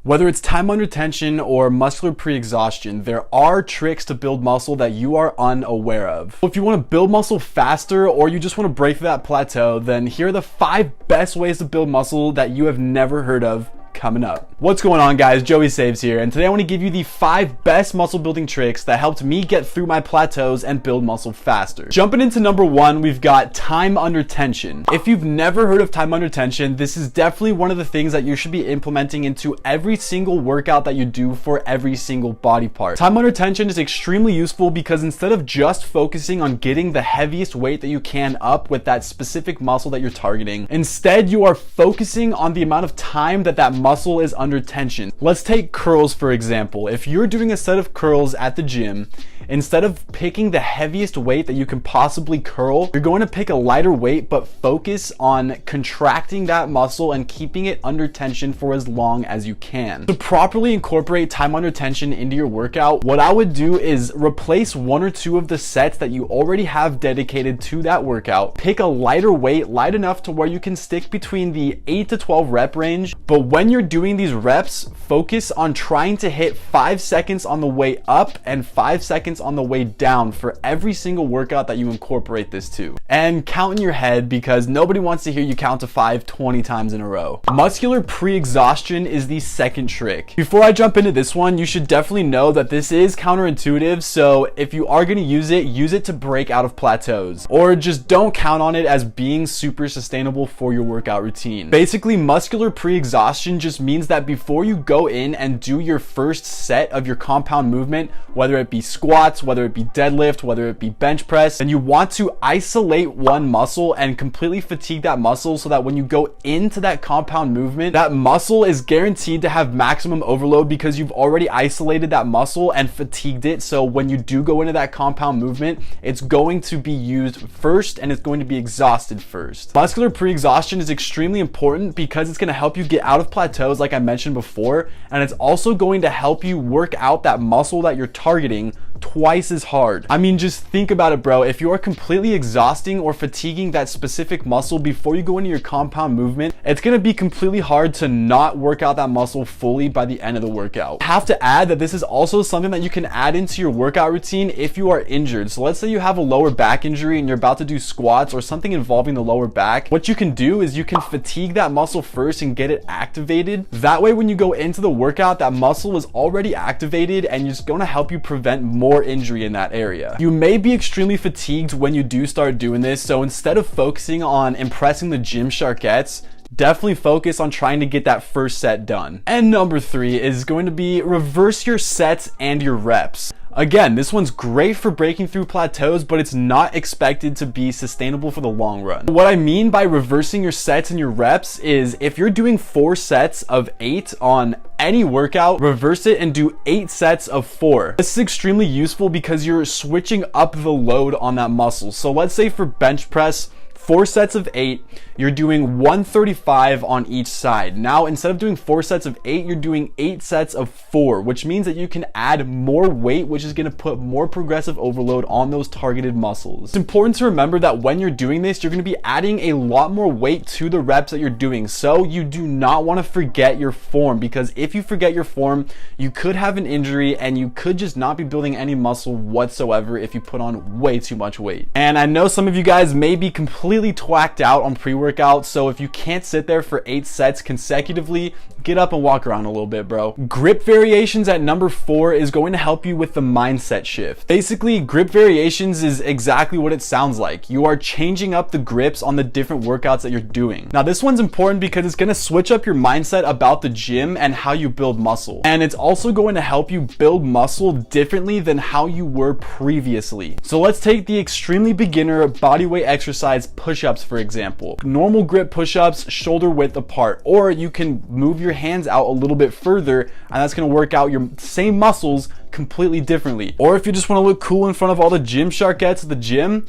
Whether it's time under tension or muscular pre-exhaustion, there are tricks to build muscle that you are unaware of. If you want to build muscle faster or you just want to break through that plateau, then here are the 5 best ways to build muscle that you have never heard of coming up. What's going on, guys? Joey Saves here, and today I want to give you the 5 best muscle building tricks that helped me get through my plateaus and build muscle faster. Jumping into number 1, we've got time under tension. If you've never heard of time under tension, this is definitely one of the things that you should be implementing into every single workout that you do for every single body part. Time under tension is extremely useful because instead of just focusing on getting the heaviest weight that you can up with that specific muscle that you're targeting, instead you are focusing on the amount of time that muscle is under tension. Let's take curls for example. If you're doing a set of curls at the gym, instead of picking the heaviest weight that you can possibly curl, you're going to pick a lighter weight but focus on contracting that muscle and keeping it under tension for as long as you can. To properly incorporate time under tension into your workout, what I would do is replace 1 or 2 of the sets that you already have dedicated to that workout. Pick a lighter weight, light enough to where you can stick between the 8 to 12 rep range, but when you're doing these reps, focus on trying to hit 5 seconds on the way up and 5 seconds on the way down for every single workout that you incorporate this to. And count in your head because nobody wants to hear you count to 5 20 times in a row. Muscular pre-exhaustion is the second trick. Before I jump into this one, you should definitely know that this is counterintuitive, so if you are going to use it to break out of plateaus, or just don't count on it as being super sustainable for your workout routine. Basically, muscular pre-exhaustion just means that before you go in and do your first set of your compound movement, whether it be squats, whether it be deadlift, whether it be bench press, and you want to isolate one muscle and completely fatigue that muscle so that when you go into that compound movement, that muscle is guaranteed to have maximum overload because you've already isolated that muscle and fatigued it. So when you do go into that compound movement, it's going to be used first and it's going to be exhausted first. Muscular pre-exhaustion is extremely important because it's going to help you get out of plateaus like I mentioned before, and it's also going to help you work out that muscle that you're targeting twice as hard. I mean, just think about it, bro. If you are completely exhausting or fatiguing that specific muscle before you go into your compound movement, it's going to be completely hard to not work out that muscle fully by the end of the workout. I have to add that this is also something that you can add into your workout routine if you are injured. So let's say you have a lower back injury and you're about to do squats or something involving the lower back. What you can do is you can fatigue that muscle first and get it activated. That way, when you go into the workout, that muscle is already activated and it's going to help you prevent more injury in that area. You may be extremely fatigued when you do start doing this, so instead of focusing on impressing the gym sharkettes, definitely focus on trying to get that first set done. And number 3 is going to be reverse your sets and your reps. Again, this one's great for breaking through plateaus, but it's not expected to be sustainable for the long run. What I mean by reversing your sets and your reps is if you're doing 4 sets of 8 on any workout, reverse it and do 8 sets of 4. This is extremely useful because you're switching up the load on that muscle. So let's say for bench press, 4 sets of 8, you're doing 135 on each side. Now, instead of doing 4 sets of 8, you're doing 8 sets of 4, which means that you can add more weight, which is going to put more progressive overload on those targeted muscles. It's important to remember that when you're doing this, you're going to be adding a lot more weight to the reps that you're doing. So you do not want to forget your form, because if you forget your form, you could have an injury and you could just not be building any muscle whatsoever if you put on way too much weight. And I know some of you guys may be completely twacked out on pre-workout, so if you can't sit there for 8 sets consecutively, get up and walk around a little bit, bro. Grip variations at number 4 is going to help you with the mindset shift. Basically, grip variations is exactly what it sounds like. You are changing up the grips on the different workouts that you're doing. Now, this one's important because it's going to switch up your mindset about the gym and how you build muscle. And it's also going to help you build muscle differently than how you were previously. So let's take the extremely beginner bodyweight exercise push-ups for example. Normal grip push-ups, shoulder width apart, or you can move your hands out a little bit further and that's going to work out your same muscles completely differently. Or if you just want to look cool in front of all the gym sharkettes at the gym,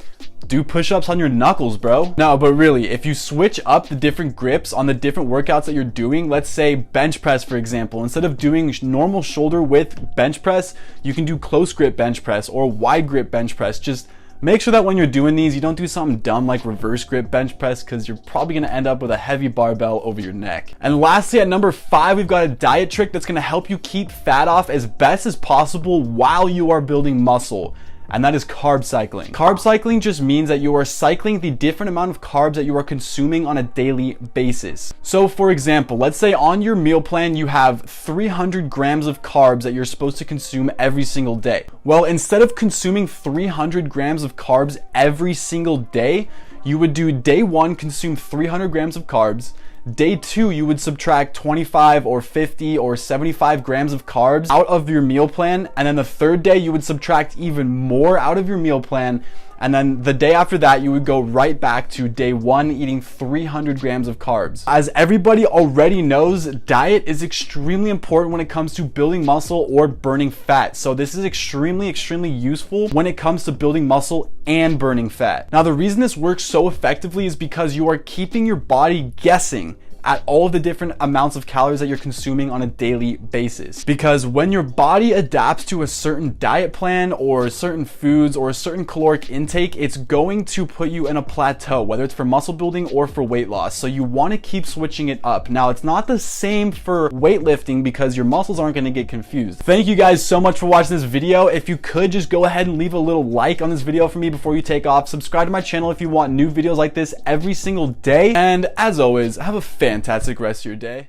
do push-ups on your knuckles, bro. No, but really, if you switch up the different grips on the different workouts that you're doing, let's say bench press, for example, instead of doing normal shoulder width bench press, you can do close grip bench press or wide grip bench press. Just Make sure that when you're doing these, you don't do something dumb like reverse grip bench press, because you're probably going to end up with a heavy barbell over your neck. And lastly, at number 5, we've got a diet trick that's going to help you keep fat off as best as possible while you are building muscle. And that is carb cycling. Carb cycling just means that you are cycling the different amount of carbs that you are consuming on a daily basis. So for example, let's say on your meal plan, you have 300 grams of carbs that you're supposed to consume every single day. Well, instead of consuming 300 grams of carbs every single day, you would do day 1, consume 300 grams of carbs. Day 2, you would subtract 25 or 50 or 75 grams of carbs out of your meal plan. And then the 3rd day, you would subtract even more out of your meal plan. And then the day after that, you would go right back to day 1, eating 300 grams of carbs. As everybody already knows, diet is extremely important when it comes to building muscle or burning fat. So this is extremely useful when it comes to building muscle and burning fat. Now, the reason this works so effectively is because you are keeping your body guessing at all of the different amounts of calories that you're consuming on a daily basis. Because when your body adapts to a certain diet plan or certain foods or a certain caloric intake, it's going to put you in a plateau, whether it's for muscle building or for weight loss. So you want to keep switching it up. Now, it's not the same for weightlifting because your muscles aren't going to get confused. Thank you guys so much for watching this video. If you could just go ahead and leave a little like on this video for me before you take off. Subscribe to my channel if you want new videos like this every single day. And as always, have a fantastic rest of your day.